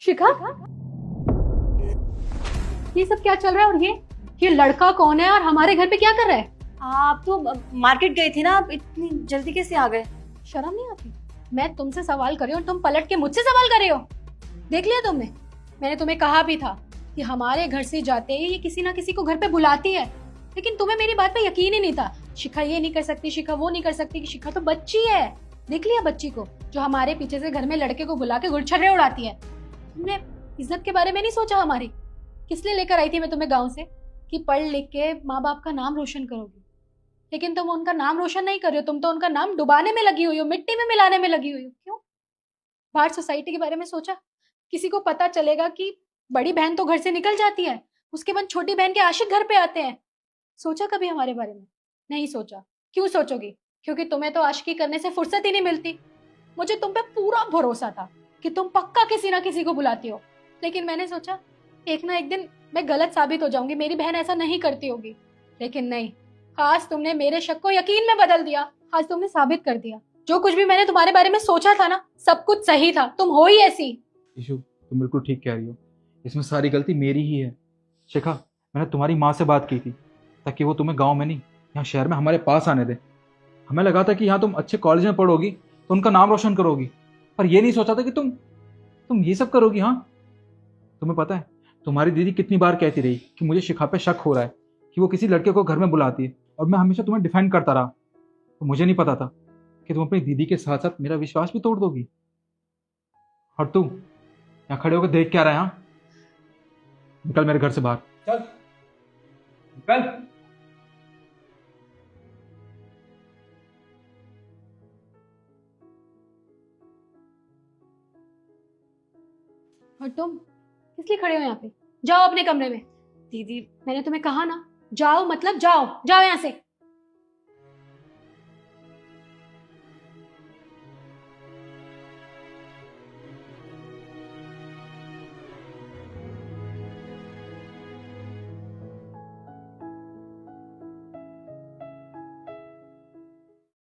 शिखा, ये सब क्या चल रहा है? और ये लड़का कौन है और हमारे घर पे क्या कर रहा है? आप तो मार्केट गए थे ना, आप इतनी जल्दी कैसे आ गए? शर्म नहीं आती? मैं तुमसे सवाल कर रही हूँ और तुम पलट के मुझसे सवाल कर रही हो। देख लिया तुमने? मैंने तुम्हें कहा भी था कि हमारे घर से जाते ही ये किसी ना किसी को घर पे बुलाती है, लेकिन तुम्हें मेरी बात पे यकीन ही नहीं था। शिखा ये नहीं कर सकती, शिखा वो नहीं कर सकती, कि शिखा तो बच्ची है। देख लिया बच्ची को, जो हमारे पीछे से घर में लड़के को बुला के गुलछर्रे उड़ाती है। तुमने इज्जत के बारे में नहीं सोचा हमारी? किस लिए लेकर आई थी मैं तुम्हें गाँव से कि पढ़ लिख के माँ बाप का नाम रोशन करोगी, लेकिन तुम उनका नाम रोशन नहीं कर रहे हो। तुम तो उनका नाम डुबाने में लगी हुई हो, मिट्टी में मिलाने में लगी हुई हो। क्यों? बाहर सोसाइटी के बारे में सोचा? किसी को पता चलेगा कि बड़ी बहन तो घर से निकल जाती है, उसके बाद छोटी बहन के आशिक घर पे आते हैं। सोचा कभी हमारे बारे में? नहीं सोचा। क्यों सोचोगी? क्योंकि तुम्हें तो आशिकी करने से फुर्सत ही नहीं मिलती। मुझे तुम पे पूरा भरोसा था कि तुम पक्का किसी ना किसी को बुलाती हो, लेकिन मैंने सोचा एक ना एक दिन मैं गलत साबित हो जाऊंगी, मेरी बहन ऐसा नहीं करती होगी। लेकिन नहीं, आज तुमने मेरे शक को यकीन में बदल दिया। आज तुमने साबित कर दिया जो कुछ भी मैंने तुम्हारे बारे में सोचा था ना, सब कुछ सही था। तुम हो ही ऐसी। इशू, तुम बिल्कुल ठीक कह रही हो। इसमें सारी गलती मेरी ही है। शिखा, मैंने तुम्हारी माँ से बात की थी ताकि वो तुम्हें गांव में नहीं, यहाँ शहर में हमारे पास आने दे। हमें लगा था कि यहाँ तुम अच्छे कॉलेज में पढ़ोगी तो उनका नाम रोशन करोगी, पर ये नहीं सोचा था कि तुम ये सब करोगी। हाँ, तुम्हें पता है तुम्हारी दीदी कितनी बार कहती रही कि मुझे शिखा पे शक हो रहा है कि वो किसी लड़के को घर में बुलाती है, और मैं हमेशा तुम्हें डिफेंड करता रहा। तो मुझे नहीं पता था कि तुम अपनी दीदी के साथ साथ मेरा विश्वास भी तोड़ दोगी। और तू यहाँ खड़े होकर देख क्या रहा है? हाँ, निकल मेरे घर से बाहर, चल निकल। और तुम किस लिए खड़े हो यहाँ पे? जाओ अपने कमरे में। दीदी, मैंने तुम्हें कहा ना, जाओ मतलब जाओ, जाओ यहाँ से।